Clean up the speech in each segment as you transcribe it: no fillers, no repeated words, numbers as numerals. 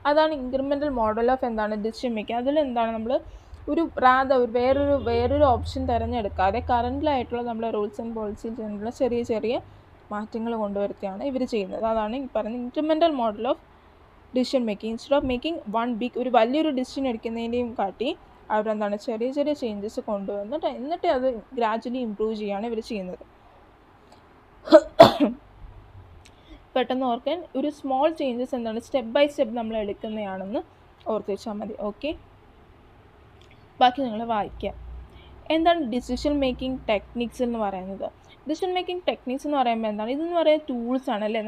അതാണ് incremental model of എന്താണ് decision making. അതിലെന്താണ് നമ്മൾ ഒരു വേറൊരു ഓപ്ഷൻ തിരഞ്ഞെടുക്കാതെ കറൻറ്റിലായിട്ടുള്ള നമ്മുടെ റൂൾസ് ആൻഡ് പോളിസീസിലുള്ള ചെറിയ ചെറിയ മാറ്റങ്ങൾ കൊണ്ടുവരുത്തിയാണ് ഇവർ ചെയ്യുന്നത്. അതാണ് ഈ പറയുന്ന incremental model of decision making. Instead of making one big ഒരു വലിയൊരു ഡിസിഷൻ എടുക്കുന്നതിൻ്റെയും കാട്ടി അവരെന്താണ് ചെറിയ ചെറിയ ചേഞ്ചസ് കൊണ്ടുവന്നിട്ട് എന്നിട്ട് അത് ഗ്രാജുവലി ഇമ്പ്രൂവ് ചെയ്യുകയാണ് ഇവർ ചെയ്യുന്നത്. പെട്ടെന്ന് ഓർക്കാൻ ഒരു സ്മോൾ ചേഞ്ചസ് എന്താണ് സ്റ്റെപ്പ് ബൈ സ്റ്റെപ്പ് നമ്മൾ എടുക്കുന്നതാണെന്ന് ഓർത്ത് വെച്ചാൽ മതി. ഓക്കെ, ബാക്കി നിങ്ങൾ വായിക്കാം. എന്താണ് ഡിസിഷൻ മേക്കിംഗ് ടെക്നിക്സ് എന്ന് പറയുന്നത്? ഡിസിഷൻ മേക്കിംഗ് ടെക്നിക്സ് എന്ന് പറയുമ്പോൾ എന്താണ് ഇതെന്ന് പറയുന്നത് ടൂൾസാണ് അല്ലേ.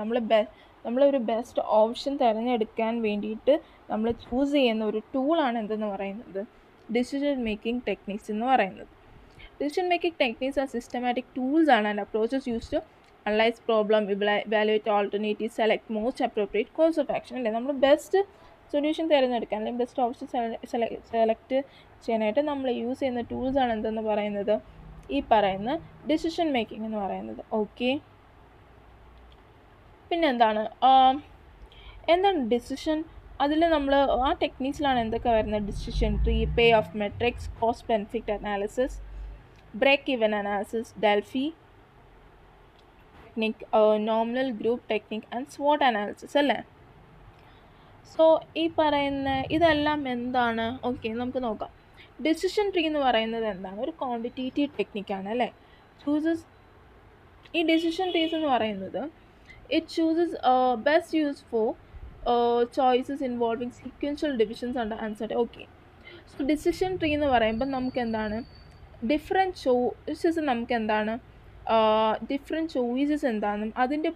നമ്മളൊരു ബെസ്റ്റ് ഓപ്ഷൻ തിരഞ്ഞെടുക്കാൻ വേണ്ടിയിട്ട് നമ്മൾ ചൂസ് ചെയ്യുന്ന ഒരു ടൂളാണ് എന്തെന്ന് പറയുന്നത് ഡിസിഷൻ മേക്കിംഗ് ടെക്നിക്സ് എന്ന് പറയുന്നത്. Decision making techniques are systematic tools ആണ് and approaches use to analyse problem, evaluate alternative, select most appropriate course of action അല്ലേ. നമ്മൾ ബെസ്റ്റ് സൊല്യൂഷൻ തിരഞ്ഞെടുക്കാൻ അല്ലെങ്കിൽ ബെസ്റ്റ് ഓപ്ഷൻ സെലക്ട് ചെയ്യാനായിട്ട് നമ്മൾ യൂസ് ചെയ്യുന്ന ടൂൾസാണ് എന്തെന്ന് പറയുന്നത് ഈ പറയുന്ന ഡിസിഷൻ മേക്കിംഗ് എന്ന് പറയുന്നത്. ഓക്കെ, പിന്നെ എന്താണ് ഡിസിഷൻ? അതിൽ നമ്മൾ ആ ടെക്നിക്സിലാണ് എന്തൊക്കെ വരുന്നത്? Decision tree, payoff matrix, cost benefit analysis, break even analysis, Delphi technique, nominal group technique and സ്വോട്ട് അനാലിസിസ് അല്ലേ. സോ ഈ പറയുന്ന ഇതെല്ലാം എന്താണ്? ഓക്കെ, നമുക്ക് നോക്കാം. ഡിസിഷൻ ട്രീ എന്ന് പറയുന്നത് എന്താണ്? ഒരു ക്വാണ്ടിറ്റേറ്റീവ് ടെക്നിക്കാണ് അല്ലേ. ഈ ഡിസിഷൻ ട്രീസ് എന്ന് പറയുന്നത് it chooses best use for choices involving sequential divisions under uncertain. Okay, so decision tree എന്ന് പറയുമ്പോൾ നമുക്ക് എന്താണ് ഡിഫറെൻറ്റ് ചോയ്സസ് എന്താണെന്നും അതിൻ്റെ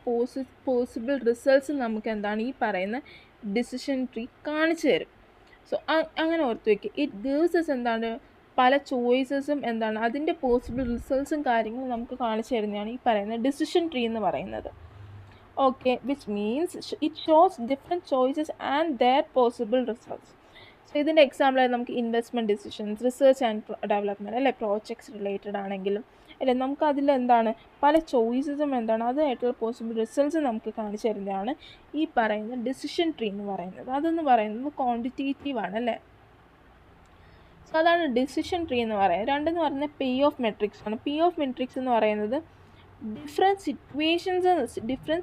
പോസിബിൾ റിസൾട്ട്സ് നമുക്ക് എന്താണ് ഈ പറയുന്ന ഡിസിഷൻ ട്രീ കാണിച്ചു തരും. സോ അങ്ങനെ ഓർത്ത് വയ്ക്കുക. ഇറ്റ് ഗീവ്സ് us എന്താണ് പല ചോയ്സസും എന്താണ് അതിൻ്റെ പോസിബിൾ റിസൾട്ട്സും കാര്യങ്ങളും നമുക്ക് കാണിച്ചു തരുന്നതാണ് ഈ പറയുന്ന ഡിസിഷൻ ട്രീ എന്ന് പറയുന്നത്. Okay, which means it shows different choices and their possible results. So ഇതിൻ്റെ എക്സാമ്പിളായി നമുക്ക് investment decisions, research and development അല്ലെ, പ്രോജക്ട്സ് റിലേറ്റഡ് ആണെങ്കിലും അല്ലെ നമുക്ക് അതിലെന്താണ് പല ചോയ്സസും എന്താണ് അതായിട്ടുള്ള പോസിബിൾ റിസൾട്ട്സ് നമുക്ക് കാണിച്ചു തരുന്നതാണ് ഈ പറയുന്ന ഡിസിഷൻ ട്രീ എന്ന് പറയുന്നത്. അതെന്ന് പറയുന്നത് ക്വാണ്ടിറ്റേറ്റീവ് ആണ് അല്ലേ. സോ അതാണ് ഡിസിഷൻ ട്രീ എന്ന് പറയുന്നത്. രണ്ടെന്ന് പറയുന്നത് പേ ഓഫ് മെട്രിക്സ് ആണ്. പേ ഓഫ് മെട്രിക്സ് എന്ന് പറയുന്നത് ഡിഫറെൻറ്റ്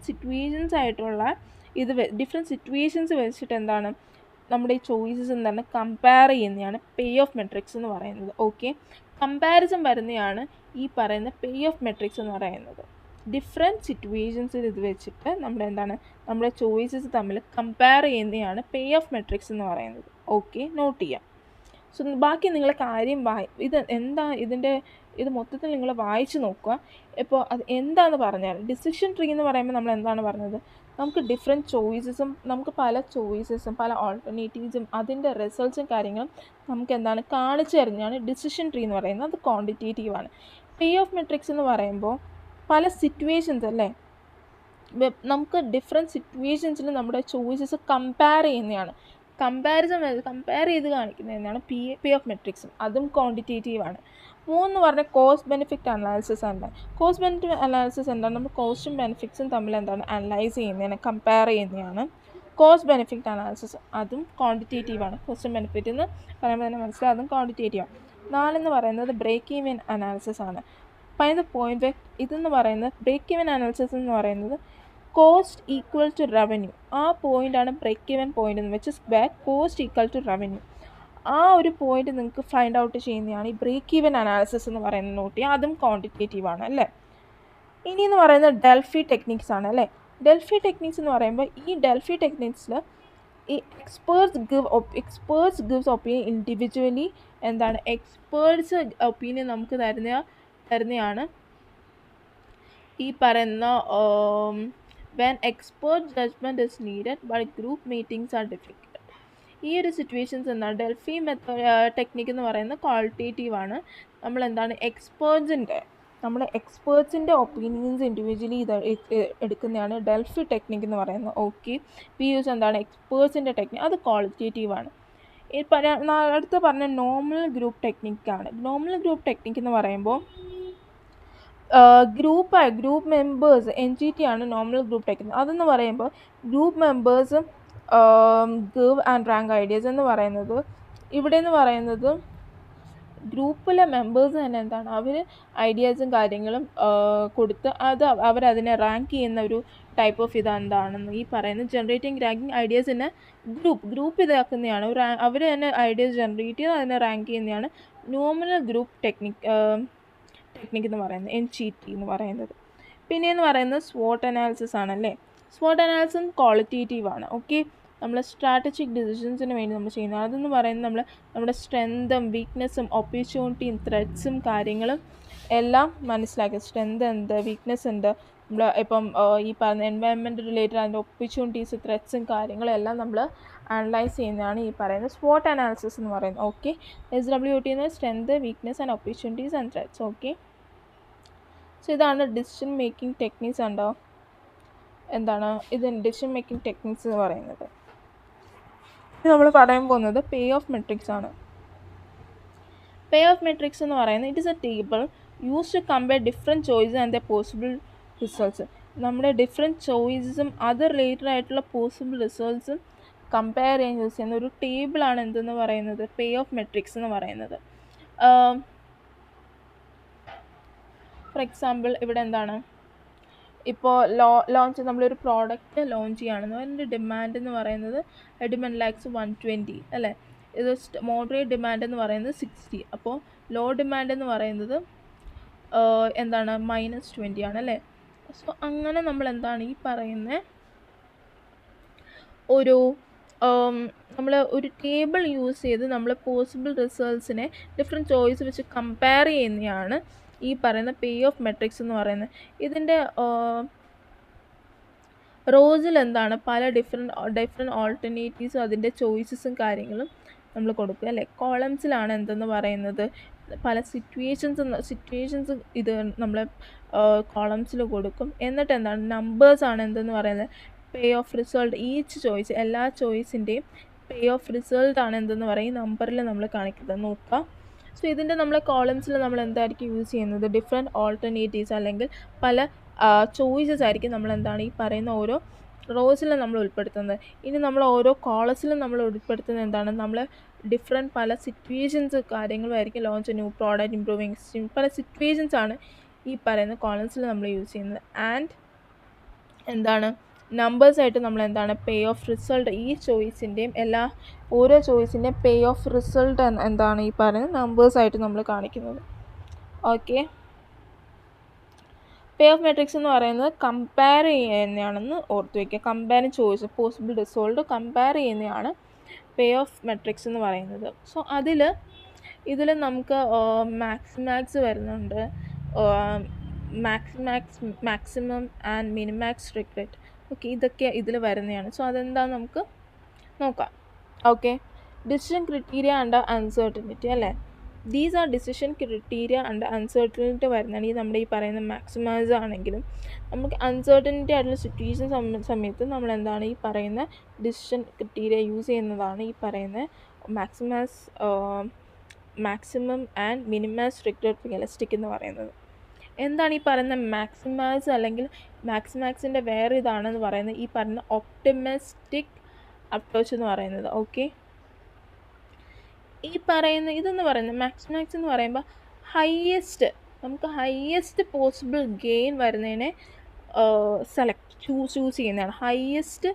സിറ്റുവേഷൻസ് ആയിട്ടുള്ള ഡിഫറെൻറ്റ് സിറ്റുവേഷൻസ് വെച്ചിട്ട് എന്താണ് നമ്മുടെ ഈ ചോയ്സസ് എന്താണ് കമ്പയർ ചെയ്യുന്നതാണ് പേ ഓഫ് മെട്രിക്സ് എന്ന് പറയുന്നത്. ഓക്കെ, കമ്പാരിസൺ വരുന്നതാണ് ഈ പറയുന്ന പേ ഓഫ് മെട്രിക്സ് എന്ന് പറയുന്നത്. ഡിഫറെൻറ്റ് സിറ്റുവേഷൻസിൽ ഇത് വെച്ചിട്ട് നമ്മുടെ ചോയ്സസ് തമ്മിൽ കമ്പയർ ചെയ്യുന്നതാണ് പേ ഓഫ് മെട്രിക്സ് എന്ന് പറയുന്നത്. ഓക്കെ, നോട്ട് ചെയ്യാം. സോ ബാക്കി നിങ്ങൾ കാര്യം ഇത് മൊത്തത്തിൽ നിങ്ങൾ വായിച്ച് നോക്കുക. ഇപ്പോൾ അത് എന്താണെന്ന് പറഞ്ഞാൽ ഡിസിഷൻ ട്രീ എന്ന് പറയുമ്പോൾ നമ്മൾ എന്താണ് പറഞ്ഞത്, നമുക്ക് ഡിഫറെൻറ്റ് ചോയ്സസും നമുക്ക് പല ചോയ്സസും പല ഓൾട്ടർനേറ്റീവ്സും അതിൻ്റെ റിസൾട്ട്സും കാര്യങ്ങളും നമുക്ക് എന്താണ് കാണിച്ചു തരുന്നതാണ് ഡിസിഷൻ ട്രീ എന്ന് പറയുന്നത്. അത് ക്വാണ്ടിറ്റേറ്റീവ് ആണ്. പേ ഓഫ് മെട്രിക്സ് എന്ന് പറയുമ്പോൾ പല സിറ്റുവേഷൻസ് അല്ലേ, നമുക്ക് ഡിഫറെൻറ്റ് സിറ്റുവേഷൻസിൽ നമ്മുടെ ചോയ്സസ് കമ്പയർ ചെയ്യുന്നതാണ്. കമ്പയർ ചെയ്ത് കാണിക്കുന്നതാണ് പേ ഓഫ് മെട്രിക്സും, അതും ക്വാണ്ടിറ്റേറ്റീവ് ആണ്. മൂന്ന് പറഞ്ഞാൽ കോസ്റ്റ് ബെനിഫിറ്റ് അനാലിസിസ് ആണ്. കോസ്റ്റ് ബെനിഫിറ്റ് അനാലിസിസ് എന്താണ്? നമ്മൾ കോസ്റ്റും ബെനിഫിറ്റ്സും തമ്മിൽ എന്താണ് അനലൈസ് ചെയ്യുന്നതാണ്, കമ്പയർ ചെയ്യുന്നതാണ് കോസ്റ്റ് ബെനിഫിറ്റ് അനാലിസിസ്. അതും ക്വാണ്ടിറ്റേറ്റീവ് ആണ്. കോസ്റ്റും ബെനിഫിറ്റ് എന്ന് പറയുമ്പോൾ തന്നെ മനസ്സിലാവും അതും ക്വാണ്ടിറ്റേറ്റീവ് ആണ്. നാലെന്ന് പറയുന്നത് ബ്രേക്ക് ഈവൻ അനാലിസിസ് ആണ്. അതിൻ്റെ പോയിന്റ് ഇതെന്ന് പറയുന്നത് ബ്രേക്ക് ഈവൻ അനാലിസിസ് എന്ന് പറയുന്നത് കോസ്റ്റ് ഈക്വൽ ടു റവന്യൂ. ആ പോയിൻ്റാണ് ബ്രേക്ക് ഈവൻ പോയിൻ്റ് എന്ന് വെച്ച് കോസ്റ്റ് ഈക്വൽ ടു റവന്യൂ. ആ ഒരു പോയിന്റ് നിങ്ങൾക്ക് ഫൈൻഡ് ഔട്ട് ചെയ്യുന്നതാണ് ഈ ബ്രേക്ക് ഈവൻ അനാലിസിസ് എന്ന് പറയുന്നത്. നോട്ട് ചെയ്യുക, അതും ക്വാണ്ടിറ്റേറ്റീവ് ആണ് അല്ലേ. ഇനി എന്ന് പറയുന്നത് ഡെൽഫി ടെക്നിക്സ് ആണ് അല്ലേ. ഡെൽഫി ടെക്നിക്സ് എന്ന് പറയുമ്പോൾ ഈ ഡെൽഫി ടെക്നിക്സിൽ ഈ എക്സ്പേർട്സ് ഗിവ്സ് ഒപ്പീനിയൻ ഇൻഡിവിജ്വലി. എന്താണ് എക്സ്പേർട്സ് ഒപ്പീനിയൻ നമുക്ക് തരുന്നതാണ് ഈ പറയുന്ന when expert judgment is needed but group meetings are difficult. ഈ ഒരു സിറ്റുവേഷൻസ് എന്താണ് ഡെൽഫി ടെക്നിക്ക് എന്ന് പറയുന്നത് ക്വാളിറ്റേറ്റീവ് ആണ്. നമ്മൾ എന്താണ് എക്സ്പേർട്സിൻ്റെ ഒപ്പീനിയൻസ് ഇൻഡിവിജ്വലി എടുക്കുന്നതാണ് ഡെൽഫി ടെക്നിക്ക് എന്ന് പറയുന്നത്. ഓക്കെ, വി യൂസ് എന്താണ് എക്സ്പേർട്സിൻ്റെ ടെക്നിക്ക്, അത് ക്വാളിറ്റേറ്റീവ് ആണ്. അടുത്ത് പറഞ്ഞ നോമിനൽ ഗ്രൂപ്പ് ടെക്നിക്കാണ്. നോമിനൽ ഗ്രൂപ്പ് ടെക്നിക്ക് എന്ന് പറയുമ്പോൾ ഗ്രൂപ്പ് മെമ്പേഴ്സ് NGT ആണ് നോമിനൽ ഗ്രൂപ്പ് ടെക്നിക്ക്. അതെന്ന് പറയുമ്പോൾ group members give and rank ideas എന്ന് പറയുന്നത് ഇവിടെ എന്ന് പറയുന്നത് ഗ്രൂപ്പിലെ മെമ്പേഴ്സ് തന്നെ എന്താണ് അവർ ഐഡിയാസും കാര്യങ്ങളും കൊടുത്ത് അത് അവരതിനെ റാങ്ക് ചെയ്യുന്ന ഒരു ടൈപ്പ് ഓഫ് ഇതെന്താണെന്ന് ഈ പറയുന്നത് ജനറേറ്റിംഗ് റാങ്കിങ് ഐഡിയാസ് തന്നെ ഗ്രൂപ്പ് ഇതാക്കുന്നതാണ് അവർ തന്നെ ഐഡിയാസ് ജനറേറ്റ് ചെയ്ത് അതിനെ റാങ്ക് ചെയ്യുന്നതാണ് നോമിനൽ ഗ്രൂപ്പ് ടെക്നിക് എന്ന് പറയുന്നത് NGT എന്ന് പറയുന്നത്. പിന്നെ എന്ന് പറയുന്നത് SWOT അനാലിസിസ് ആണല്ലേ. SWOT അനാലിസിസ് ക്വാളിറ്റേറ്റീവ് ആണ്. ഓക്കെ, നമ്മൾ സ്ട്രാറ്റജിക് ഡിസിഷൻസിന് വേണ്ടി നമ്മൾ ചെയ്യുന്നത്. അതെന്ന് പറയുന്നത് നമ്മുടെ സ്ട്രെങ്തും വീക്ക്നെസ്സും ഓപ്പർച്യൂണിറ്റിയും ത്രെറ്റ്സും കാര്യങ്ങളും എല്ലാം മനസ്സിലാക്കുക. സ്ട്രെങ്ത് എന്ത്, വീക്ക്നെസ് എന്ത്, നമ്മൾ ഇപ്പം ഈ പറയുന്ന എൻവയൺമെൻറ്റ് റിലേറ്റഡ് അതിൻ്റെ ഓപ്പർച്യൂണിറ്റീസ് ത്രെറ്റ്സും കാര്യങ്ങളും എല്ലാം നമ്മൾ അനലൈസ് ചെയ്യുന്നതാണ് ഈ പറയുന്നത് SWOT അനാലിസിസ് എന്ന് പറയുന്നത്. ഓക്കെ, SWOT എന്ന strength, weakness and opportunities and threats. Okay, so ഇതാണ് ഡിസിഷൻ മേക്കിംഗ് ടെക്നിക്സ് ഉണ്ടോ എന്താണ് ഇത് ഡിസിഷൻ മേക്കിംഗ് ടെക്നിക്സ് എന്ന് പറയുന്നത്. ഇത് നമ്മൾ പറയാൻ പോകുന്നത് പേ ഓഫ് മെട്രിക്സ് ആണ്. പേ ഓഫ് മെട്രിക്സ് എന്ന് പറയുന്നത് it is a table use to compare different choices and the possible results. നമ്മുടെ ഡിഫറെൻറ്റ് ചോയ്സസും അത് റിലേറ്റഡ് ആയിട്ടുള്ള പോസിബിൾ റിസൾട്ട്സും കമ്പയർ ചെയ്യാൻ യൂസ് ചെയ്യുന്ന ഒരു ടേബിളാണ് എന്തെന്ന് പറയുന്നത് പേ ഓഫ് മെട്രിക്സ് എന്ന് പറയുന്നത്. ഫോർ എക്സാമ്പിൾ ഇവിടെ എന്താണ് ഇപ്പോൾ ലോഞ്ച് നമ്മളൊരു പ്രോഡക്റ്റ് ലോഞ്ച് ചെയ്യുകയാണെന്ന് അതിൻ്റെ ഡിമാൻഡ് എന്ന് പറയുന്നത് ഡിമാൻഡ് ലാക്സ് 120 അല്ലേ. ഇത് മോഡറേറ്റ് ഡിമാൻഡ് എന്ന് പറയുന്നത് 60. അപ്പോൾ ലോ ഡിമാൻഡ് എന്ന് പറയുന്നത് എന്താണ് -20 ആണ് അല്ലേ. സോ അങ്ങനെ നമ്മൾ എന്താണ് ഈ പറയുന്ന നമ്മൾ ഒരു ടേബിൾ യൂസ് ചെയ്ത് നമ്മൾ പോസിബിൾ റിസൾട്ട്സിനെ ഡിഫറെൻറ്റ് ചോയ്സ് വെച്ച് കമ്പയർ ചെയ്യുന്നതാണ് ഈ പറയുന്ന പേ ഓഫ് മെട്രിക്സ് എന്ന് പറയുന്നത്. ഇതിൻ്റെ റോസിൽ എന്താണ് പല ഡിഫറെൻറ്റ് ഓൾട്ടർനേറ്റീവ്സും അതിൻ്റെ ചോയ്സസും കാര്യങ്ങളും നമ്മൾ കൊടുക്കുക അല്ലേ. കോളംസിലാണ് എന്തെന്ന് പറയുന്നത് പല സിറ്റുവേഷൻസ് ഇത് നമ്മൾ കോളംസിൽ കൊടുക്കും. എന്നിട്ട് എന്താണ് നമ്പേഴ്സാണ് എന്തെന്ന് പറയുന്നത് പേ ഓഫ് റിസൾട്ട്. ഈച്ച് ചോയ്സ് എല്ലാ ചോയ്സിൻ്റെയും പേ ഓഫ് റിസൾട്ടാണ് എന്തെന്ന് പറയും നമ്പറിൽ നമ്മൾ കാണിക്കുന്നത്. നോക്കുക. സോ ഇതിൻ്റെ നമ്മൾ കോളംസിൽ നമ്മൾ എന്തായിരിക്കും യൂസ് ചെയ്യുന്നത് ഡിഫറെൻറ്റ് ഓൾട്ടർനേറ്റീവ്സ് അല്ലെങ്കിൽ പല ചോയ്സസ് ആയിരിക്കും നമ്മൾ എന്താണ് ഈ പറയുന്ന ഓരോ റോസിൽ നമ്മൾ ഉൾപ്പെടുത്തുന്നത്. ഇനി നമ്മൾ ഓരോ കോളംസിലും നമ്മൾ ഉൾപ്പെടുത്തുന്നത് എന്താണ് നമ്മൾ ഡിഫറെൻറ്റ് പല സിറ്റുവേഷൻസ് കാര്യങ്ങളുമായിരിക്കും ലോഞ്ച് ന്യൂ പ്രോഡക്റ്റ് ഇംപ്രൂവിങ് പല സിറ്റുവേഷൻസാണ് ഈ പറയുന്ന കോളംസിൽ നമ്മൾ യൂസ് ചെയ്യുന്നത്. ആൻഡ് എന്താണ് നമ്പേഴ്സായിട്ട് നമ്മൾ എന്താണ് പേ ഓഫ് റിസൾട്ട് ഈ ചോയ്സിൻ്റെയും ഓരോ ചോയ്സിൻ്റെയും പേ ഓഫ് റിസൾട്ട് എന്താണ് ഈ പറയുന്നത് നമ്പേഴ്സായിട്ട് നമ്മൾ കാണിക്കുന്നത്. ഓക്കെ, പേ ഓഫ് മെട്രിക്സ് എന്ന് പറയുന്നത് കമ്പയർ ചെയ്യുന്നതാണെന്ന് ഓർത്ത് വയ്ക്കുക. Comparing choice possible result compare ചെയ്യുന്നതാണ് പേ ഓഫ് മെട്രിക്സ് എന്ന് പറയുന്നത്. സോ ഇതിൽ നമുക്ക് മാക്സിമാക്സ് വരുന്നുണ്ട്, maximum and minimax regret. Okay, ഇതൊക്കെ ഇതിൽ വരുന്നതാണ്. സോ അതെന്താണെന്ന് നമുക്ക് നോക്കാം. Okay, decision criteria under uncertainty അല്ലേ. These are decision criteria under uncertainty വരുന്നതാണ് ഈ നമ്മുടെ ഈ പറയുന്ന മാക്സിമൈസ് ആണെങ്കിലും നമുക്ക് അൺസർട്ടനിറ്റി ആയിട്ടുള്ള സിറ്റുവേഷൻ സമയത്ത് നമ്മൾ എന്താണ് ഈ പറയുന്ന ഡിസിഷൻ ക്രിറ്റീരിയ യൂസ് ചെയ്യുന്നതാണ് ഈ പറയുന്ന maximum and minimise regret realistic എന്ന് പറയുന്നത്. എന്താണ് ഈ പറയുന്ന മാക്സിമൈസ് അല്ലെങ്കിൽ മാക്സിമാക്സിൻ്റെ വേറെ ഇതാണെന്ന് പറയുന്നത് ഈ പറയുന്ന ഒപ്റ്റിമിസ്റ്റിക് അപ്രോച്ച് എന്ന് പറയുന്നത്. ഓക്കെ, ഈ പറയുന്ന ഇതെന്ന് പറയുന്നത് മാക്സിമാക്സ് എന്ന് പറയുമ്പോൾ നമുക്ക് ഹയസ്റ്റ് പോസിബിൾ ഗെയിൻ വരുന്നതിനെ ചൂസ് ചെയ്യുന്നതാണ്. Highest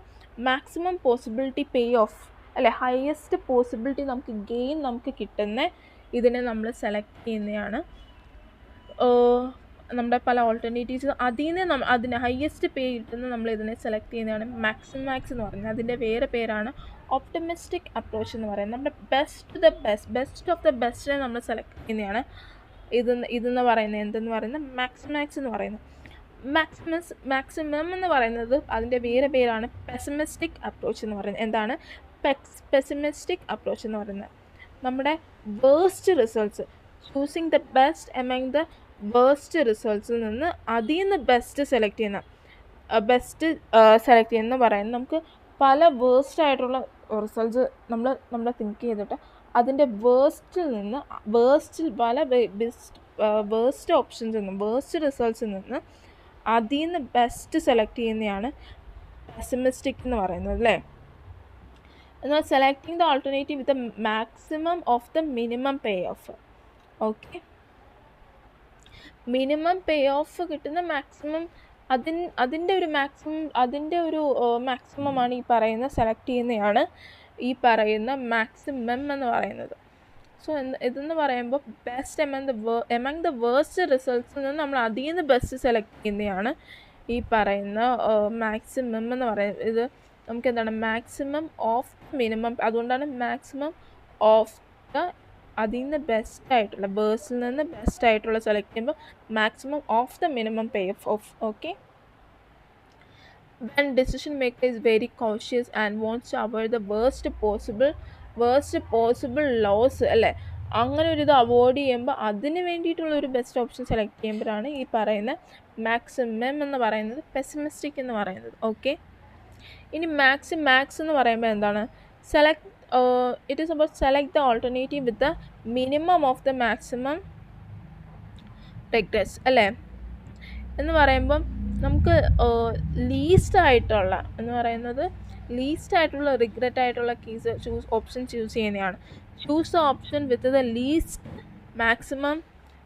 maximum possibility pay of അല്ലെ, ഹയസ്റ്റ് പോസിബിലിറ്റി നമുക്ക് കിട്ടുന്ന ഇതിനെ നമ്മൾ സെലക്ട് ചെയ്യുന്നതാണ്. നമ്മുടെ പല ഓൾട്ടർനേറ്റീവ്സ് അതിന് ഹയസ്റ്റ് പേ കിട്ടുന്ന നമ്മൾ ഇതിനെ സെലക്ട് ചെയ്യുന്നതാണ് മാക്സിമാക്സ് എന്ന് പറയുന്നത്. അതിൻ്റെ വേറെ പേരാണ് ഒപ്റ്റിമിസ്റ്റിക് അപ്രോച്ച് എന്ന് പറയുന്നത്. നമ്മുടെ ബെസ്റ്റ് ഓഫ് ദ ബെസ്റ്റിനെ നമ്മൾ സെലക്ട് ചെയ്യുന്നതാണ് ഇതെന്ന് പറയുന്നത് എന്തെന്ന് പറയുന്നത് മാക്സിമാക്സ് എന്ന് പറയുന്നത്. മാക്സിമം എന്ന് പറയുന്നത് അതിൻ്റെ വേറെ പേരാണ് പെസിമിസ്റ്റിക് അപ്രോച്ച് എന്ന് പറയുന്നത്. എന്താണ് പെസിമിസ്റ്റിക് അപ്രോച്ച് എന്ന് പറയുന്നത്? നമ്മുടെ worst results choosing the best among the worst റിസൾട്ട്സിൽ നിന്ന് അതിൽ നിന്ന് ബെസ്റ്റ് സെലക്ട് ചെയ്യുന്ന പറയുന്നത് നമുക്ക് പല വേസ്റ്റ് ആയിട്ടുള്ള റിസൾട്ട്സ് നമ്മൾ തിങ്ക് ചെയ്തിട്ട് അതിൻ്റെ പല വേസ്റ്റ് ഓപ്ഷൻസിൽ നിന്ന് വേസ്റ്റ് റിസൾട്ട്സിൽ നിന്ന് അതിൽ നിന്ന് ബെസ്റ്റ് സെലക്ട് ചെയ്യുന്നതാണ് പെസിമിസ്റ്റിക് എന്ന് പറയുന്നത് അല്ലേ. എന്നാൽ selecting the alternative with the maximum of the minimum pay of. Okay, minimum pay of കിട്ടുന്ന മാക്സിമം അതിൻ്റെ ഒരു മാക്സിമമാണ് ഈ പറയുന്ന സെലക്ട് ചെയ്യുന്നതാണ് ഈ പറയുന്ന മാക്സിമം എന്ന് പറയുന്നത്. സോ ഇതെന്ന് പറയുമ്പോൾ ബെസ്റ്റ് എമംഗ് ദ വേഴ്സ്റ്റ് റിസൾട്ട്സിൽ നിന്ന് നമ്മൾ അതിൽ നിന്ന് ബെസ്റ്റ് സെലക്ട് ചെയ്യുന്നതാണ് ഈ പറയുന്ന മാക്സിമം എന്ന് പറയുന്നത്. ഇത് നമുക്ക് എന്താണ് മാക്സിമം ഓഫ് മിനിമം, അതുകൊണ്ടാണ് മാക്സിമം ഓഫ് ദ അതിൽ നിന്ന് ബെസ്റ്റ് ആയിട്ടുള്ള വേഴ്സിൽ നിന്ന് ബെസ്റ്റ് ആയിട്ടുള്ള സെലക്ട് ചെയ്യുമ്പോൾ maximum of the minimum pay of. Okay, when decision maker is very cautious and wants to avoid the worst possible loss അല്ലേ, അങ്ങനെ ഒരു ഇത് അവോയ്ഡ് ചെയ്യുമ്പോൾ അതിന് വേണ്ടിയിട്ടുള്ള ഒരു ബെസ്റ്റ് ഓപ്ഷൻ സെലക്ട് ചെയ്യുമ്പോഴാണ് ഈ പറയുന്ന മാക്സിമം എന്ന് പറയുന്നത് പെസിമിസ്റ്റിക് എന്ന് പറയുന്നത്. ഓക്കെ, ഇനി മാക്സ് എന്ന് പറയുമ്പോൾ എന്താണ്, it is about select the alternative with the minimum of the maximum regrets അല്ലേ. എന്ന് പറയുമ്പം നമുക്ക് ലീസ്റ്റ് ആയിട്ടുള്ള റിഗ്രറ്റ് ആയിട്ടുള്ള ഓപ്ഷൻ ചൂസ് ചെയ്യുന്നതാണ്. Choose the option with the least maximum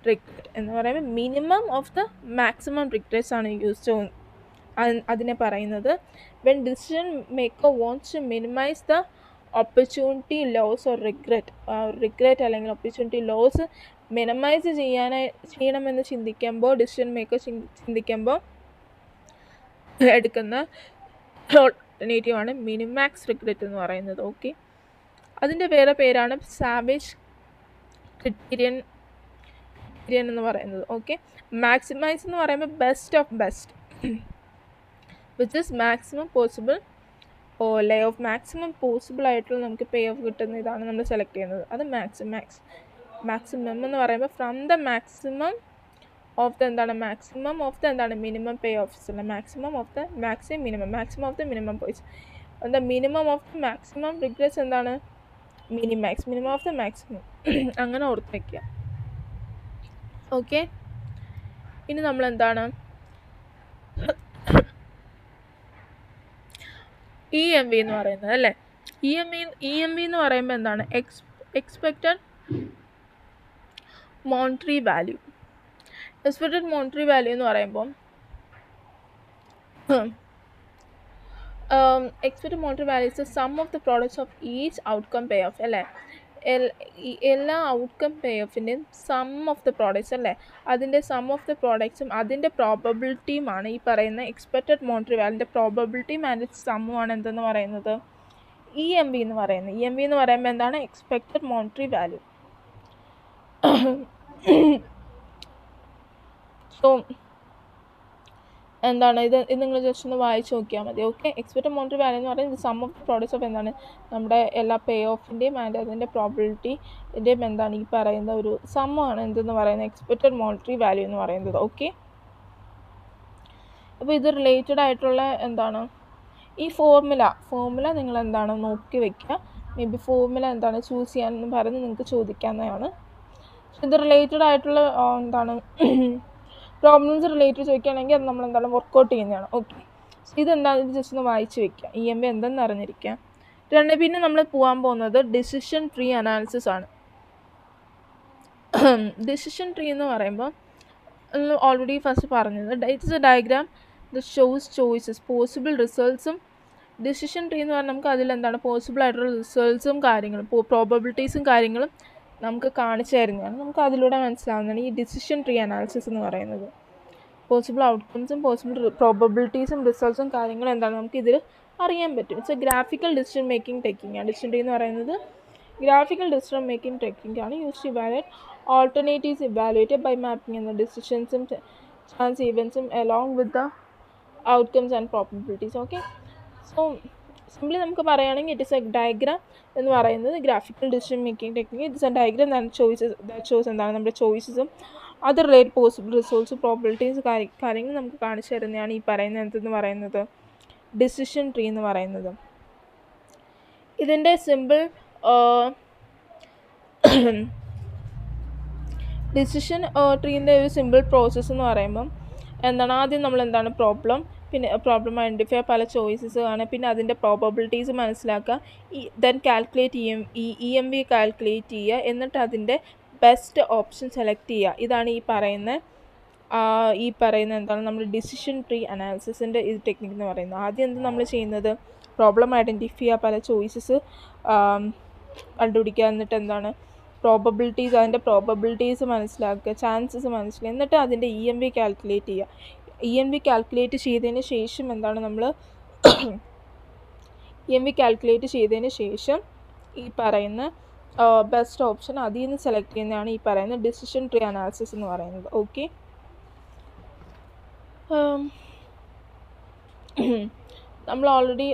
regret എന്ന് പറയുമ്പോൾ minimum of the maximum regrets ആണ് അതിനെ പറയുന്നത്. When decision maker wants to minimise the opportunity loss or regret അല്ലെങ്കിൽ ഓപ്പർച്യൂണിറ്റി ലോസ് മിനിമൈസ് ചെയ്യണമെന്ന് ചിന്തിക്കുമ്പോൾ ഡിസിഷൻ മേക്കർ ചിന്തിക്കുമ്പോൾ എടുക്കുന്ന ഓൾട്ടർനേറ്റീവാണ് മിനിമാക്സ് റിഗ്രറ്റ് എന്ന് പറയുന്നത്. ഓക്കെ, അതിൻ്റെ വേറെ പേരാണ് സാവേജ് ക്രിറ്റീരിയൻ എന്ന് പറയുന്നത്. ഓക്കെ, മാക്സിമൈസ് എന്ന് പറയുമ്പോൾ best of best which is maximum possible Leh of maximum possible ആയിട്ടുള്ള നമുക്ക് പേ ഓഫ് കിട്ടുന്ന ഇതാണ് നമ്മൾ സെലക്ട് ചെയ്യുന്നത്. അത് മാക്സിമം എന്ന് പറയുമ്പോൾ from the maximum of the minimum payoffs അല്ല, maximum of the minimum payoffs. The minimum of the maximum regrets എന്താണ്, മിനിമം ഓഫ് ദ മാക്സിമം അങ്ങനെ ഓർത്ത് വയ്ക്കുക. ഓക്കെ, ഇനി നമ്മൾ എന്താണ് EMV എന്ന് പറയുന്നത് അല്ലേ. EMV എന്ന് പറയുമ്പോൾ എന്താണ്, expected monetary value. Expected monetary value എന്ന് പറയുമ്പോൾ expected monetary value is the sum of the products of each outcome payoff അല്ലേ. എല്ലാ ഔട്ട്കം പേ ഓഫിൻ്റെയും സം ഓഫ് ദ പ്രോഡക്ട്സ് അല്ലേ, അതിൻ്റെ സം ഓഫ് ദ പ്രോഡക്ട്സും അതിൻ്റെ പ്രോബബിലിറ്റിയുമാണ് ഈ പറയുന്ന എക്സ്പെക്റ്റഡ് മോണിറ്ററി വാല്യൂൻ്റെ പ്രോബബിലിറ്റിയും ആൻഡ് സമ്മുമാണ് എന്തെന്ന് പറയുന്നത് EMV എന്ന് പറയുന്നത്. EMV എന്ന് പറയുമ്പോൾ എന്താണ്, എക്സ്പെക്റ്റഡ് മോണിറ്ററി വാല്യൂ. സോ എന്താണ് ഇത് നിങ്ങൾ ജസ്റ്റ് ഒന്ന് വായിച്ച് നോക്കിയാൽ മതി. ഓക്കെ, എക്സ്പെക്റ്റഡ് മോണിറ്ററി വാല്യൂ എന്ന് പറയുന്നത് സം ഓഫ് പ്രോഡക്ട്സ് ഓഫ് എന്താണ് നമ്മുടെ എല്ലാ പേ ഓഫിൻ്റെയും ആൻഡ് അതിൻ്റെ പ്രോബിലിറ്റിൻ്റെയും എന്താണ് ഈ പറയുന്ന ഒരു സമ്മാണ് എന്തെന്ന് പറയുന്നത് എക്സ്പെക്റ്റഡ് മോണിറ്ററി വാല്യൂ എന്ന് പറയുന്നത്. ഓക്കെ, അപ്പോൾ ഇത് റിലേറ്റഡ് ആയിട്ടുള്ള എന്താണ് ഈ ഫോർമുല നിങ്ങൾ എന്താണ് നോക്കി വയ്ക്കുക. മേ ബി ഫോർമുല എന്താണ് ചൂസ് ചെയ്യാനെന്ന് പറഞ്ഞ് നിങ്ങൾക്ക് ചോദിക്കാവുന്നതാണ്. ഇത് റിലേറ്റഡ് ആയിട്ടുള്ള എന്താണ് പ്രോബ്ലംസ് റിലേറ്റഡ് ചോദിക്കുകയാണെങ്കിൽ അത് നമ്മൾ എന്താണ് വർക്കൗട്ട് ചെയ്യുന്നതാണ്. ഓക്കെ, ഇതെന്താണെന്ന് ഇത് ജസ്റ്റ് ഒന്ന് വായിച്ച് വെക്കുക, EMV എന്തെന്ന് അറിഞ്ഞിരിക്കുക. പിന്നെ നമ്മൾ പോകാൻ പോകുന്നത് ഡിസിഷൻ ട്രീ അനാലിസിസ് ആണ്. ഡിസിഷൻ ട്രീ എന്ന് പറയുമ്പോൾ ഓൾറെഡി ഫസ്റ്റ് പറഞ്ഞത് it's a diagram the shows choices possible റിസൾട്ട്സും. ഡിസിഷൻ ട്രീ എന്ന് പറഞ്ഞാൽ നമുക്ക് അതിലെന്താണ് പോസിബിൾ ആയിട്ടുള്ള റിസൾട്ട്സും കാര്യങ്ങളും പ്രോബബിലിറ്റീസും കാര്യങ്ങളും നമുക്ക് കാണിച്ചു തരുന്നതാണ്. നമുക്ക് അതിലൂടെ മനസ്സിലാവുന്നതാണ് ഈ ഡിസിഷൻ ട്രീ അനാലിസിസ് എന്ന് പറയുന്നത്. പോസിബിൾ ഔട്ട്കംസും പോസിബിൾ പ്രോബബിലിറ്റീസും റിസൾട്ട്സും കാര്യങ്ങളും എന്താണ് നമുക്ക് ഇതിൽ അറിയാൻ പറ്റും. It's a graphical decision making technique ആണ്. ഡിസിഷൻ ട്രീ എന്ന് പറയുന്നത് ഗ്രാഫിക്കൽ ഡിസിഷൻ മേക്കിംഗ് ടെക്നിക് ആണ്. Use to evaluate alternatives evaluated by mapping എന്ന ഡിസിഷൻസും ചാൻസ് ഈവൻസും along with the outcomes and probabilities. Okay, so simply നമുക്ക് പറയുകയാണെങ്കിൽ ഇറ്റ് ഇസ് എ ഡയഗ്രാം എന്ന് പറയുന്നത് graphical decision making technique. It's a diagram that shows എന്താണ് നമ്മുടെ ചോയ്സസും അത് റിലേറ്റ് പോസിബിൾ റിസൾട്ട്സ് പ്രോബിലിറ്റീസ് കാര്യങ്ങൾ നമുക്ക് കാണിച്ചു തരുന്നതാണ് ഈ പറയുന്ന എന്തെന്ന് പറയുന്നത് ഡിസിഷൻ ട്രീ എന്ന് പറയുന്നത്. ഇതിൻ്റെ സിമ്പിൾ ഡിസിഷൻ ട്രീൻ്റെ ഒരു സിമ്പിൾ പ്രോസസ്സ് എന്ന് പറയുമ്പം എന്താണ് ആദ്യം നമ്മൾ എന്താണ് പ്രോബ്ലം പിന്നെ പ്രോബ്ലം ഐഡൻറ്റിഫൈ പല ചോയ്സസ് കാണുക, പിന്നെ അതിൻ്റെ പ്രോബബിലിറ്റീസ് മനസ്സിലാക്കുക, ദെൻ കാൽക്കുലേറ്റ് ചെയ്യും, EMV കാൽക്കുലേറ്റ് ചെയ്യുക, എന്നിട്ട് അതിൻ്റെ ബെസ്റ്റ് ഓപ്ഷൻ സെലക്ട് ചെയ്യുക. ഇതാണ് ഈ പറയുന്ന എന്താണ് നമ്മൾ ഡിസിഷൻ ട്രീ അനാലിസിസിൻ്റെ ഈ ടെക്നിക്ക് എന്ന് പറയുന്നത്. ആദ്യം എന്ത് നമ്മൾ ചെയ്യുന്നത്, പ്രോബ്ലം ഐഡൻറ്റിഫൈ ചെയ്യുക, പല ചോയ്സസ് കണ്ടുപിടിക്കുക, എന്നിട്ട് എന്താണ് പ്രോബബിലിറ്റീസ്, അതിൻ്റെ പ്രോബബിലിറ്റീസ് മനസ്സിലാക്കുക, ചാൻസസ് മനസ്സിലാക്കുക, എന്നിട്ട് അതിൻ്റെ EMV കാൽക്കുലേറ്റ് ചെയ്യുക. EMV കാൽക്കുലേറ്റ് ചെയ്തതിന് ശേഷം എന്താണ് നമ്മൾ EMV കാൽക്കുലേറ്റ് ചെയ്തതിന് ശേഷം ഈ പറയുന്ന ബെസ്റ്റ് ഓപ്ഷൻ അതിൽ നിന്ന് സെലക്ട് ചെയ്യുന്നതാണ് ഈ പറയുന്ന ഡിസിഷൻ ട്രീ അനാലിസിസ് എന്ന് പറയുന്നത്. ഓക്കെ, നമ്മൾ ഓൾറെഡി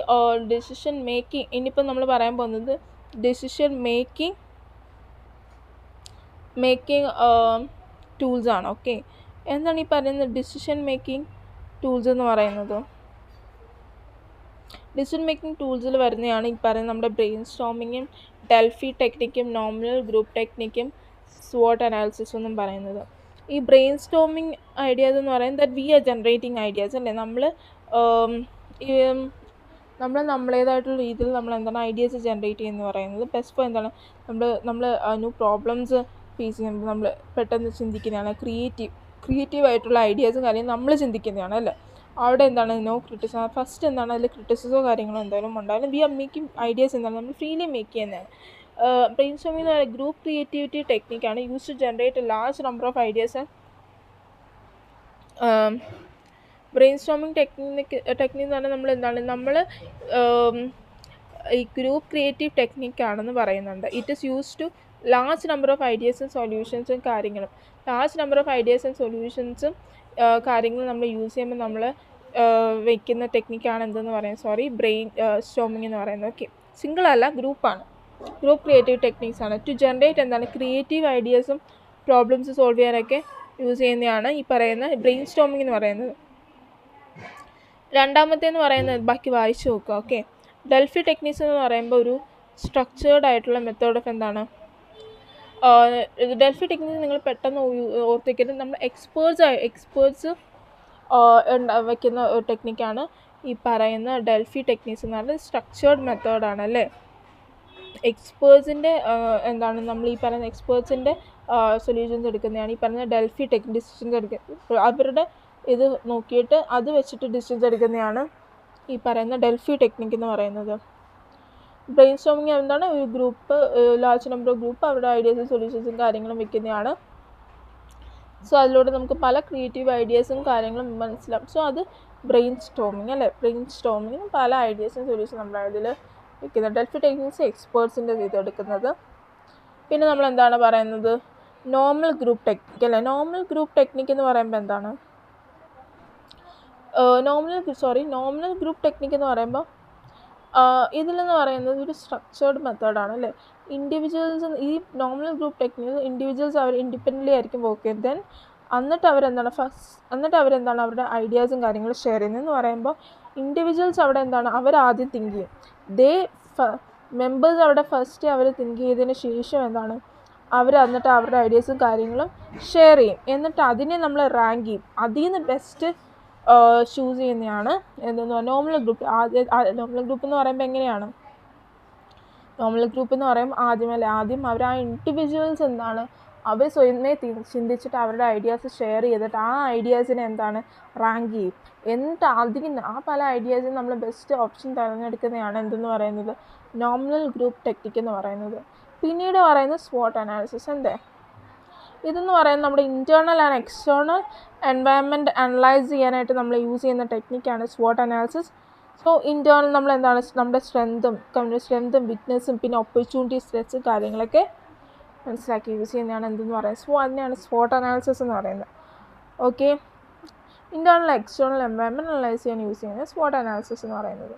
ഡിസിഷൻ മേക്കിംഗ്, ഇനിയിപ്പോൾ നമ്മൾ പറയാൻ പോകുന്നത് ഡിസിഷൻ മേക്കിംഗ് ടൂൾസ് ആണ്. ഓക്കെ, എന്താണ് ഈ പറയുന്നത് ഡിസിഷൻ മേക്കിംഗ് ടൂൾസ് എന്ന് പറയുന്നത്? ഡിസിഷൻ മേക്കിംഗ് ടൂൾസിൽ വരുന്നതാണ് ഈ പറയുന്നത് നമ്മുടെ ബ്രെയിൻ സ്റ്റോമിങ്ങും ഡെൽഫി ടെക്നിക്കും നോമിനൽ ഗ്രൂപ്പ് ടെക്നിക്കും SWOT അനാലിസിസ് എന്നും പറയുന്നത്. ഈ ബ്രെയിൻ സ്റ്റോമിങ് ഐഡിയാസ് എന്ന് പറയുന്നത് that we are generating ideas അല്ലേ, നമ്മളേതായിട്ടുള്ള രീതിയിൽ നമ്മൾ എന്താണ് ഐഡിയാസ് ജനറേറ്റ് ചെയ്യുന്നത് പറയുന്നത്. ബെസ്റ്റ് ഫോർ എന്താണ് നമ്മൾ ന്യൂ പ്രോബ്ലംസ് ഫേസ് ചെയ്യുമ്പോൾ നമ്മൾ പെട്ടെന്ന് ചിന്തിക്കുന്നതാണ്, ക്രിയേറ്റീവായിട്ടുള്ള ഐഡിയാസും കാര്യങ്ങളും നമ്മൾ ചിന്തിക്കുന്നതാണ് അല്ലേ. അവിടെ എന്താണ് നോ ക്രിറ്റിസിസം, ഫസ്റ്റ് എന്താണ് അതിൽ ക്രിറ്റിസിസമോ കാര്യങ്ങളോ എന്തായാലും ഉണ്ടായാലും വി ആർ മേക്കിംഗ് ഐഡിയാസ് എന്താണ് നമ്മൾ ഫ്രീലി മേക്ക് ചെയ്യുന്നതാണ്. ബ്രെയിൻ സ്റ്റോമിംഗ് എന്ന് പറയുന്നത് ഗ്രൂപ്പ് ക്രിയേറ്റിവിറ്റി ടെക്നിക്കാണ് use to generate a large number of ideas. Brainstorming technique എന്ന് പറഞ്ഞാൽ നമ്മൾ ഈ ഗ്രൂപ്പ് ക്രിയേറ്റീവ് ടെക്നിക്കാണെന്ന് പറയുന്നുണ്ട്. It is use to large number of ഐഡിയാസും സൊല്യൂഷൻസും കാര്യങ്ങളും. കാര്യങ്ങളും നമ്മൾ യൂസ് ചെയ്യുമ്പോൾ നമ്മൾ വയ്ക്കുന്ന ടെക്നിക്കാണ് എന്തെന്ന് പറയുന്നത്, ബ്രെയിൻ സ്റ്റോമിംഗ് എന്ന് പറയുന്നത്. ഓക്കെ, സിംഗിൾ അല്ല, ഗ്രൂപ്പാണ്. ഗ്രൂപ്പ് ക്രിയേറ്റീവ് ടെക്നിക്സ് ആണ് ടു ജനറേറ്റ് എന്താണ് ക്രിയേറ്റീവ് ഐഡിയാസും പ്രോബ്ലംസ് സോൾവ് ചെയ്യാനൊക്കെ യൂസ് ചെയ്യുന്നതാണ് ഈ പറയുന്ന ബ്രെയിൻ സ്റ്റോമിംഗ് എന്ന് പറയുന്നത്. രണ്ടാമത്തേന്ന് പറയുന്നത് ബാക്കി വായിച്ചു നോക്കുക. ഓക്കെ, ഡെൽഫി ടെക്നിക്സ് എന്ന് പറയുമ്പോൾ ഒരു സ്ട്രക്ചേർഡ് ആയിട്ടുള്ള മെത്തേഡ് ഓഫ് എന്താണ് ഡെൽഫി ടെക്നിക്സ് നിങ്ങൾ പെട്ടെന്ന് ഓർത്തിക്കരുത്. നമ്മൾ എക്സ്പേർട്സ് വയ്ക്കുന്ന ഒരു ടെക്നിക്കാണ് ഈ പറയുന്ന ഡെൽഫി ടെക്നിക്സ് എന്ന് പറയുന്നത്. സ്ട്രക്ചേർഡ് മെത്തേഡാണ് അല്ലേ. എക്സ്പേർട്സിൻ്റെ എന്താണ് നമ്മൾ ഈ പറയുന്ന എക്സ്പേർട്സിൻ്റെ സൊല്യൂഷൻസ് എടുക്കുന്നതാണ് ഈ പറയുന്ന ഡെൽഫി ഡിസിഷൻസ് എടുക്കുക. അവരുടെ ഇത് നോക്കിയിട്ട് അത് വെച്ചിട്ട് ഡിസിഷൻസ് എടുക്കുന്നതാണ് ഈ പറയുന്ന ഡെൽഫി ടെക്നിക്ക് എന്ന് പറയുന്നത്. ബ്രെയിൻ സ്റ്റോമിങ് എന്താണ് ഒരു group, large number of group അവരുടെ ഐഡിയാസും സൊല്യൂഷൻസും കാര്യങ്ങളും വെക്കുന്നതാണ്. സോ അതിലൂടെ നമുക്ക് പല ക്രിയേറ്റീവ് ഐഡിയാസും കാര്യങ്ങളും മനസ്സിലാവും. സോ അത് ബ്രെയിൻ സ്റ്റോമിങ് അല്ലേ. ബ്രെയിൻ സ്റ്റോമിങ്ങിന് പല ഐഡിയാസും സൊല്യൂഷനും നമ്മൾ അതിൽ വെക്കുന്നത്. ഡെൽഫി ടെക്നിക്സ് എക്സ്പേർട്സിൻ്റെ ഇത് എടുക്കുന്നത്. പിന്നെ നമ്മൾ എന്താണ് പറയുന്നത് നോർമൽ ഗ്രൂപ്പ് ടെക്നിക്ക് അല്ലേ. നോർമൽ ഗ്രൂപ്പ് ടെക്നിക്ക് എന്ന് പറയുമ്പോൾ എന്താണ് നോമിനൽ ഗ്രൂപ്പ് ടെക്നിക്ക് എന്ന് പറയുമ്പോൾ ഇതിലെന്ന് പറയുന്നത് ഒരു സ്ട്രക്ചേർഡ് മെത്തേഡാണ് അല്ലേ. ഇൻഡിവിജ്വൽസ് ഈ നോമിനൽ ഗ്രൂപ്പ് ടെക്നിക്ക് ഇൻഡിവിജ്വൽസ് അവർ ഇൻഡിപെൻഡൻ്റ്ലി ആയിരിക്കും വർക്ക് ചെയ്യുന്നത്. ദെൻ എന്നിട്ട് അവരെന്താണ് അവരുടെ ഐഡിയാസും കാര്യങ്ങളും ഷെയർ ചെയ്യുന്നതെന്ന് പറയുമ്പോൾ ഇൻഡിവിജ്വൽസ് അവിടെ എന്താണ് അവരാദ്യം തിങ്ക് ചെയ്യും. മെമ്പേഴ്സ് അവിടെ ഫസ്റ്റ് അവർ തിങ്ക് ചെയ്തതിന് ശേഷം എന്താണ് എന്നിട്ട് അവരുടെ ഐഡിയാസും കാര്യങ്ങളും ഷെയർ ചെയ്യും. എന്നിട്ട് അതിനെ നമ്മൾ റാങ്ക് ചെയ്യും. അതിൽ നിന്ന് ബെസ്റ്റ് ചൂസ് ചെയ്യുന്നതാണ് എന്തെന്ന് പറഞ്ഞാൽ നോമിനൽ ഗ്രൂപ്പ്. നോമിനൽ ഗ്രൂപ്പ് എന്ന് പറയുമ്പോൾ എങ്ങനെയാണ് നോമിനൽ ഗ്രൂപ്പ് എന്ന് പറയുമ്പോൾ ആദ്യം അവർ ആ ഇൻഡിവിജ്വൽസ് എന്താണ് അവർ സ്വയമേ ചിന്തിച്ചിട്ട് അവരുടെ ഐഡിയാസ് ഷെയർ ചെയ്തിട്ട് ആ ഐഡിയാസിനെ എന്താണ് റാങ്ക് ചെയ്യും. എന്നിട്ട് ആ പല ഐഡിയാസിന് നമ്മൾ ബെസ്റ്റ് ഓപ്ഷൻ തിരഞ്ഞെടുക്കുന്നതാണ് എന്തെന്ന് പറയുന്നത് നോമിനൽ ഗ്രൂപ്പ് ടെക്നിക്ക് എന്ന് പറയുന്നത്. പിന്നീട് പറയുന്നത് SWOT അനാലിസിസ്. ഇതെന്ന് പറയുന്നത് നമ്മുടെ internal and external environment analyse ചെയ്യാനായിട്ട് നമ്മൾ യൂസ് ചെയ്യുന്ന ടെക്നിക്കാണ് SWOT അനാലിസിസ്. സോ ഇൻറ്റേർണൽ നമ്മൾ എന്താണ് നമ്മുടെ സ്ട്രെങ്തും വീക്ക്നെസ്സും പിന്നെ ഓപ്പർച്യൂണിറ്റീസ് ത്രെറ്റ്സും കാര്യങ്ങളൊക്കെ മനസ്സിലാക്കി യൂസ് ചെയ്യുന്നതാണ് എന്തെന്ന് പറയുന്നത് അതിനെയാണ് SWOT അനാലിസിസ് എന്ന് പറയുന്നത്. Okay, internal external environment analyse ചെയ്യാൻ യൂസ് ചെയ്യുന്നത് SWOT അനാലിസിസ് എന്ന് പറയുന്നത്.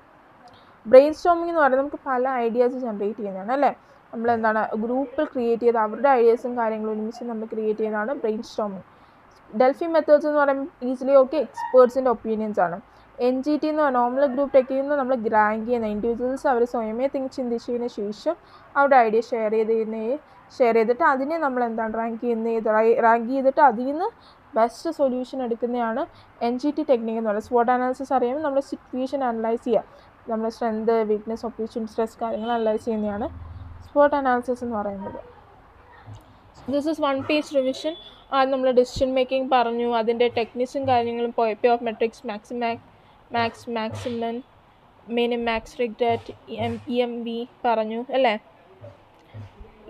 ബ്രെയിൻ സ്റ്റോമിംഗ് എന്ന് പറയുന്നത് നമുക്ക് പല ഐഡിയാസ് ജനറേറ്റ് ചെയ്യുന്നതാണ് അല്ലേ. നമ്മളെന്താണ് ഗ്രൂപ്പിൽ ക്രിയേറ്റ് ചെയ്ത് അവരുടെ ഐഡിയാസും കാര്യങ്ങളും ഒരുമിച്ച് നമ്മൾ ക്രിയേറ്റ് ചെയ്യുന്നതാണ് ബ്രെയിൻ സ്റ്റോമിംഗ്. ഡെൽഫി മെത്തേഡ്സ് എന്ന് പറയുമ്പോൾ എക്സ്പേർട്സിൻ്റെ ഒപ്പീനിയൻസ് ആണ്. NGT എന്ന് പറഞ്ഞാൽ നോമിനൽ ഗ്രൂപ്പ് ടെക്നിക്കിൽ നിന്ന് നമ്മൾ റാങ്ക് ചെയ്യുന്ന ഇൻഡിവിജ്വൽസ് അവർ സ്വയമേ ചിന്തിച്ചതിന് ശേഷം അവരുടെ ഐഡിയ ഷെയർ ചെയ്തിട്ട് അതിനെ നമ്മൾ എന്താണ് റാങ്ക് ചെയ്തിട്ട് അതിൽ നിന്ന് ബെസ്റ്റ് സൊല്യൂഷൻ എടുക്കുന്നതാണ് NGT ടെക്നിക്ക് എന്ന് പറയുന്നത്. SWOT അനാലിസിസ് അറിയുമ്പോൾ നമ്മുടെ സിറ്റുവേഷൻ അനലൈസ് ചെയ്യുക, നമ്മുടെ സ്ട്രെങ്ത്, വീക്ക്നെസ്, ഓപ്പർച്യൂണിറ്റി, സ്ട്രെസ് കാര്യങ്ങൾ അനലൈസ് ചെയ്യുന്നതാണ് SWOT അനാലിസിസ് എന്ന് പറയുന്നത്. This is 1 page revision. നമ്മൾ ഡിസിഷൻ മേക്കിംഗ് പറഞ്ഞു, അതിൻ്റെ ടെക്നിക്സും കാര്യങ്ങളും, payoff matrix, maximum, minimum, max regret, EMV പറഞ്ഞു അല്ലേ.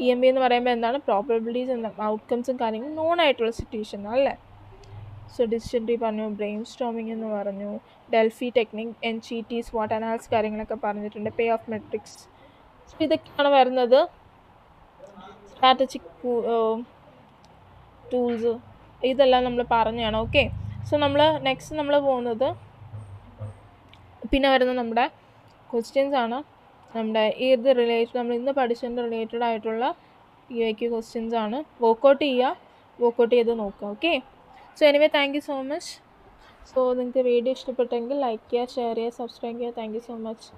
EMV എന്ന് പറയുമ്പോൾ എന്താണ്, പ്രോബബിലിറ്റീസ് എന്ന ഔട്ട്കംസും കാര്യങ്ങളും നോൺ ആയിട്ടുള്ള സിറ്റുവേഷൻ അല്ലേ. സോ ഡിസിഷൻ ട്രീ പറഞ്ഞു, ബ്രെയിൻ സ്റ്റോമിംഗ് എന്ന് പറഞ്ഞു, Delphi technique, NGT, SWOT analysis കാര്യങ്ങളൊക്കെ പറഞ്ഞിട്ടുണ്ട്, പേ ഓഫ് മെട്രിക്സ്. സോ ഇതൊക്കെയാണ് വരുന്നത് സ്ട്രാറ്റജിക് ടൂൾസ്. ഇതെല്ലാം നമ്മൾ പറഞ്ഞാണ്. ഓക്കെ, സോ നമ്മൾ നെക്സ്റ്റ് നമ്മൾ പോകുന്നത് പിന്നെ വരുന്നത് നമ്മുടെ ക്വസ്റ്റ്യൻസ് ആണ്. നമ്മുടെ ഏത് റിലേറ്റഡ് നമ്മൾ ഇന്ന് പഠിച്ചതിൻ്റെ റിലേറ്റഡ് ആയിട്ടുള്ള UIQ ക്വസ്റ്റ്യൻസ് ആണ്. വർക്കൗട്ട് ചെയ്ത് നോക്കുക. Okay, so anyway thank you so much. So നിങ്ങൾക്ക് വീഡിയോ ഇഷ്ടപ്പെട്ടെങ്കിൽ ലൈക്ക് ചെയ്യുക, ഷെയർ ചെയ്യുക, സബ്സ്ക്രൈബ് ചെയ്യുക. Thank you so much.